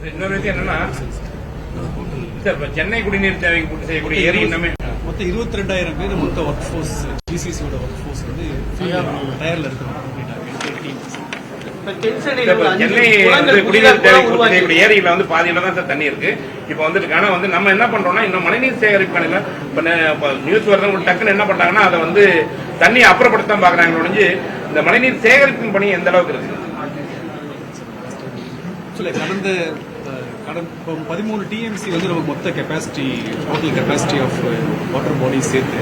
இன்னொரு விஷயம் என்னன்னா சென்னை குடிநீர் தேவைக்கு பூர்த்தி செய்யக்கூடிய ஏரி இன்னமே மொத்தம் 22,000 பேர் மொத்த ஒர்க் ஃபோர்ஸ் ஜிசிசியோட ஒர்க் ஃபோர்ஸ் வந்து டயர்ல இருக்கிறோம். சென்னை குடிநீர் தேவைக்கு பூர்த்தி செய்யக்கூடிய ஏரியில வந்து பாதியில தான் தண்ணி இருக்கு. இப்ப வந்துட்டு ஆனா வந்து நம்ம என்ன பண்றோம்னா இன்னும் மழைநீர் சேகரிப்பு இப்ப நியூஸ் வரது டக்குன்னு என்ன பண்றாங்கன்னா அதை வந்து தண்ணியை அப்புறப்படுத்த பாக்குறாங்க ஒழிஞ்சு இந்த மழைநீர் சேகரிப்பு பணி எந்த அளவுக்கு இருக்கு? கடந்த 13 டிஎம்சி வந்து நம்ம மொத்த capacity total capacity of water bodies சேர்த்து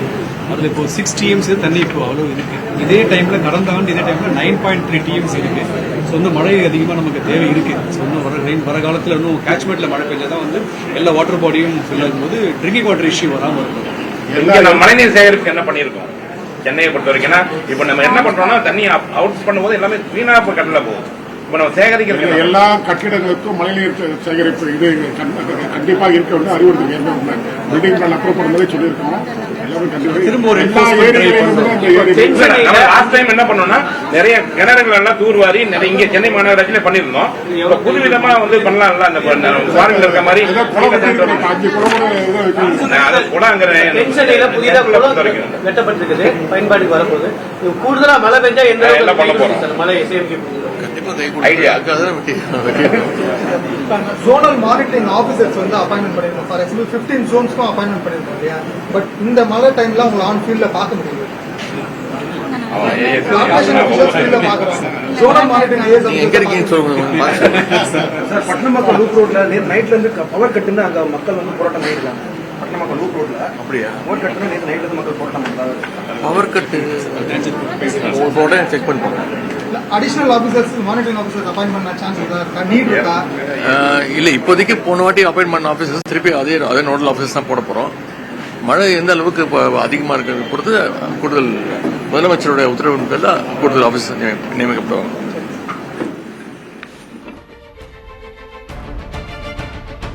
அதில் இப்போ 6 டிஎம்சி தண்ணி இப்போ அவ்வளோ இருக்கு. இதே டைம்ல கடந்த ஆண்டு இதே டைம்ல 9.3 டிஎம்சி இருக்கு. ஸோ வந்து மழை அதிகமாக நமக்கு தேவை இருக்கு. ஸோ இன்னும் வர காலத்தில் இன்னும் கேட்ச்மெண்ட்ல மழை பெஞ்சாதான் வந்து எல்லா வாட்டர் பாடியும் ஃபில் ஆகும்போது ட்ரிங்கிங் வாட்டர் இஷ்யூ வராமல் இருக்கும். மழைநீர் சேகரிப்பு என்ன பண்ணியிருக்கோம் சென்னையை பொறுத்த வரைக்கும்? இப்ப நம்ம என்ன பண்றோம்னா தண்ணி அவுட் பண்ணும்போது எல்லாமே வீணா கடல்ல போகும். சேகரிக்கிற எல்லா கட்டிடங்களுக்கும் மழைநீர் சேகரிப்பு இது கண்டிப்பாக இருக்க வேண்டும் அறிவுறுத்தல் பில்டிங் பிளான் அப்ரூவ் பண்ணும்போதே சொல்லியிருக்கோம். என்ன பண்ணோம்னா நிறைய கிணறுகள் எல்லாம் தூர்வாரி இங்க சென்னை மாநகராட்சியில பண்ணிருந்தோம். புதுவிதமா வந்து பண்ணலாம்ல அந்த ஃபாரின்ல இருக்க மாதிரி வெட்டப்பட்டிருக்குது பயன்பாட்டுக்கு வரப்போகுது. கூடுதலா மழை பெஞ்சா என்ன பண்ண போறோம்? மழை ஜோனல் மானிட்டரிங் ஆபீசர்ஸ் வந்து அப்பாயின்மெண்ட் பண்ணிருக்கோம். ஃபார் எக்ஸாம்பிள் 15 ஜோன்ஸ்க்கும் அப்பாயின்மெண்ட் பண்ணிருக்கோம் இல்லையா? பட் இந்த மழை டைம்ல உங்களை ஆன் ஃபீல்ட்ல பார்க்க முடியாது. பட்டணம் மக்கள் லூப் ரோட்ல நைட்ல இருந்து பவர் கட்டுன்னு அங்க மக்கள் வந்து போராட்டம் பண்ணிருக்காங்க. பட்டணம் மக்கள் லூப் ரோட்ல அப்படியா பவர் கட்டுன்னு நேற்று நைட்ல இருந்து மக்கள் போராட்டம் பண்றாங்க. பவர் கட்டு செக் பண்ணிப்பாங்க. Additional officers monitoring officers appoint பண்ண சான்ஸ் இருக்கா? நீட் இருக்கா? இல்ல இப்போதைக்கு போன வாட்டி அப்பாயின்ட் பண்ண ஆபீசர்ஸ் திருப்பி அதே நோடல் ஆபீசர்ஸ் தான் போட போறோம். மழை எந்த அளவுக்கு அதிகமா இருக்கிறது பொறுத்து கூடுதல் முதலமைச்சருடைய உத்தரவின் பேர்ல கூடுதல் ஆபீசர் நியமிக்கப்படுவாங்க.